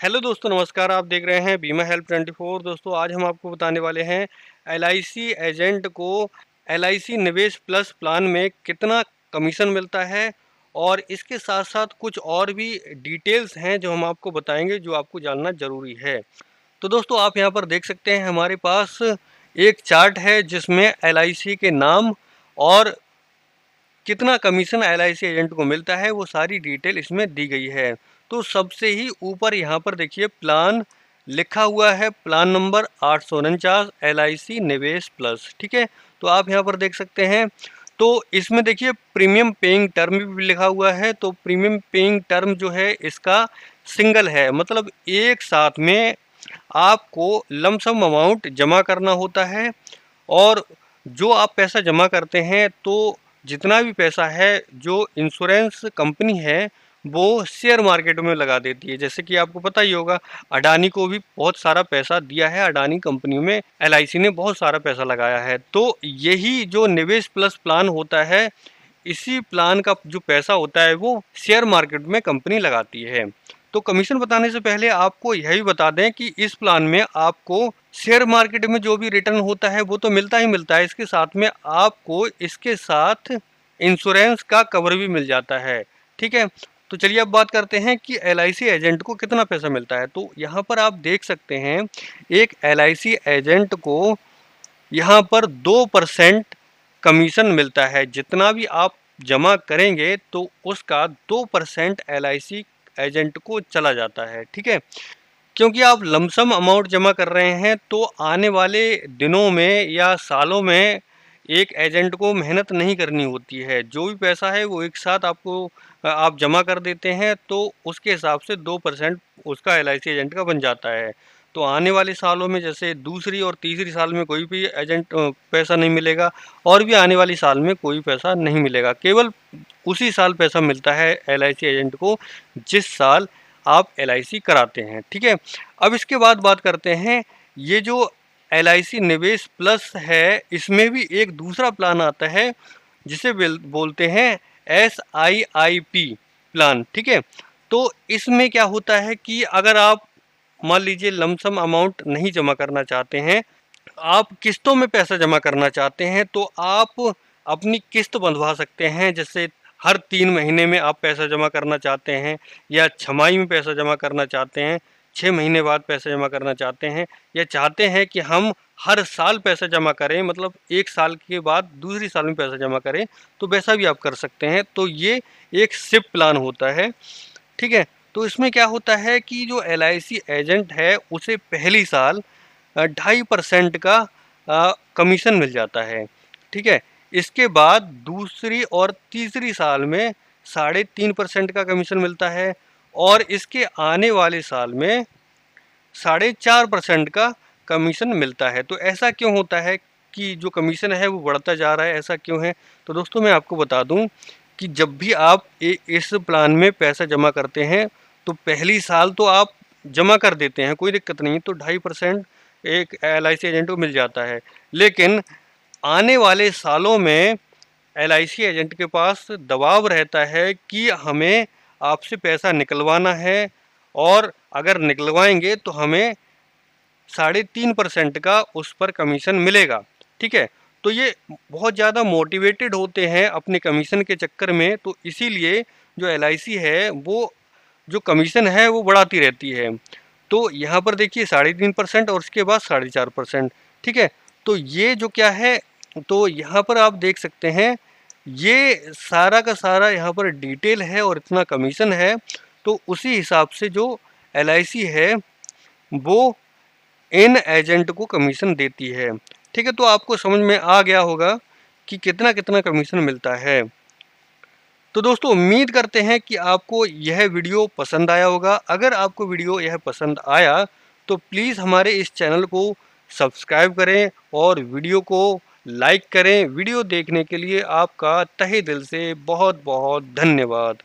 Hello दोस्तों, नमस्कार। आप देख रहे हैं बीमा हेल्प 24। दोस्तों, आज हम आपको बताने वाले हैं एलआईसी एजेंट को एलआईसी निवेश प्लस प्लान में कितना कमीशन मिलता है और इसके साथ साथ कुछ और भी डिटेल्स हैं जो हम आपको बताएंगे, जो आपको जानना ज़रूरी है। तो दोस्तों, आप यहाँ पर देख सकते हैं हमारे पास एक चार्ट है जिसमें एलआईसी के नाम और कितना कमीशन एलआईसी एजेंट को मिलता है वो सारी डिटेल इसमें दी गई है। तो सबसे ही ऊपर यहाँ पर देखिए प्लान लिखा हुआ है, प्लान नंबर 849 एलआईसी निवेश प्लस। ठीक है, तो आप यहाँ पर देख सकते हैं। तो इसमें देखिए प्रीमियम पेइंग टर्म भी लिखा हुआ है। तो प्रीमियम पेइंग टर्म जो है इसका सिंगल है, मतलब एक साथ में आपको लमसम अमाउंट जमा करना होता है। और जो आप पैसा जमा करते हैं तो जितना भी पैसा है जो इंश्योरेंस कंपनी है वो शेयर मार्केट में लगा देती है। जैसे कि आपको पता ही होगा, अडानी को भी बहुत सारा पैसा दिया है, अडानी कंपनी में एलआईसी ने बहुत सारा पैसा लगाया है। तो यही जो निवेश प्लस प्लान होता है, इसी प्लान का जो पैसा होता है वो शेयर मार्केट में कंपनी लगाती है। तो कमीशन बताने से पहले आपको यह भी बता दें कि इस प्लान में आपको शेयर मार्केट में जो भी रिटर्न होता है वो तो मिलता ही मिलता है, इसके साथ में आपको इसके साथ इंश्योरेंस का कवर भी मिल जाता है। ठीक है, तो चलिए अब बात करते हैं कि एलआईसी एजेंट को कितना पैसा मिलता है। तो यहाँ पर आप देख सकते हैं एक एलआईसी एजेंट को यहाँ पर 2% कमीशन मिलता है। जितना भी आप जमा करेंगे तो उसका 2% एलआईसी एजेंट को चला जाता है। ठीक है, क्योंकि आप लमसम अमाउंट जमा कर रहे हैं तो आने वाले दिनों में या सालों में एक एजेंट को मेहनत नहीं करनी होती है। जो भी पैसा है वो एक साथ आपको आप जमा कर देते हैं तो उसके हिसाब से 2% उसका एलआईसी एजेंट का बन जाता है। तो आने वाले सालों में जैसे दूसरी और तीसरी साल में कोई भी एजेंट पैसा नहीं मिलेगा, और भी आने वाली साल में कोई पैसा नहीं मिलेगा। केवल उसी साल पैसा मिलता है एलआईसी एजेंट को जिस साल आप एलआईसी कराते हैं। ठीक है, अब इसके बाद बात करते हैं ये जो एलआईसी निवेश प्लस है, इसमें भी एक दूसरा प्लान आता है जिसे बोलते हैं SIIP प्लान। ठीक है, तो इसमें क्या होता है कि अगर आप मान लीजिए लमसम अमाउंट नहीं जमा करना चाहते हैं, आप किस्तों में पैसा जमा करना चाहते हैं, तो आप अपनी किस्त बंधवा सकते हैं। जैसे हर 3 महीने में आप पैसा जमा करना चाहते हैं, या छमाही में पैसा जमा करना चाहते हैं, 6 महीने बाद पैसा जमा करना चाहते हैं, या चाहते हैं कि हम हर साल पैसा जमा करें, मतलब 1 साल के बाद दूसरी साल में पैसा जमा करें, तो वैसा भी आप कर सकते हैं। तो ये एक सिप प्लान होता है। ठीक है, तो इसमें क्या होता है कि जो एलआईसी एजेंट है उसे पहली साल 2.5% का कमीशन मिल जाता है। ठीक है, इसके बाद दूसरी और तीसरी साल में 3.5% का कमीशन मिलता है, और इसके आने वाले साल में 4.5% का कमीशन मिलता है। तो ऐसा क्यों होता है कि जो कमीशन है वो बढ़ता जा रहा है, ऐसा क्यों है? तो दोस्तों, मैं आपको बता दूं कि जब भी आप इस प्लान में पैसा जमा करते हैं तो पहली साल तो आप जमा कर देते हैं, कोई दिक्कत नहीं, तो 2.5% एक एलआईसी एजेंट को मिल जाता है। लेकिन आने वाले सालों में एलआईसी एजेंट के पास दबाव रहता है कि हमें आपसे पैसा निकलवाना है, और अगर निकलवाएंगे तो हमें 3.5% का उस पर कमीशन मिलेगा। ठीक है, तो ये बहुत ज़्यादा मोटिवेटेड होते हैं अपने कमीशन के चक्कर में, तो इसीलिए जो एलआईसी है वो जो कमीशन है वो बढ़ाती रहती है। तो यहाँ पर देखिए 3.5% और उसके बाद 4.5%। ठीक है, तो ये जो क्या है, तो यहाँ पर आप देख सकते हैं ये सारा का सारा यहाँ पर डिटेल है और इतना कमीशन है। तो उसी हिसाब से जो एलआईसी है वो इन एजेंट को कमीशन देती है। ठीक है, तो आपको समझ में आ गया होगा कि कितना कितना कमीशन मिलता है। तो दोस्तों, उम्मीद करते हैं कि आपको यह वीडियो पसंद आया होगा। अगर आपको वीडियो यह पसंद आया तो प्लीज़ हमारे इस चैनल को सब्सक्राइब करें और वीडियो को लाइक करें। वीडियो देखने के लिए आपका तहे दिल से बहुत बहुत धन्यवाद।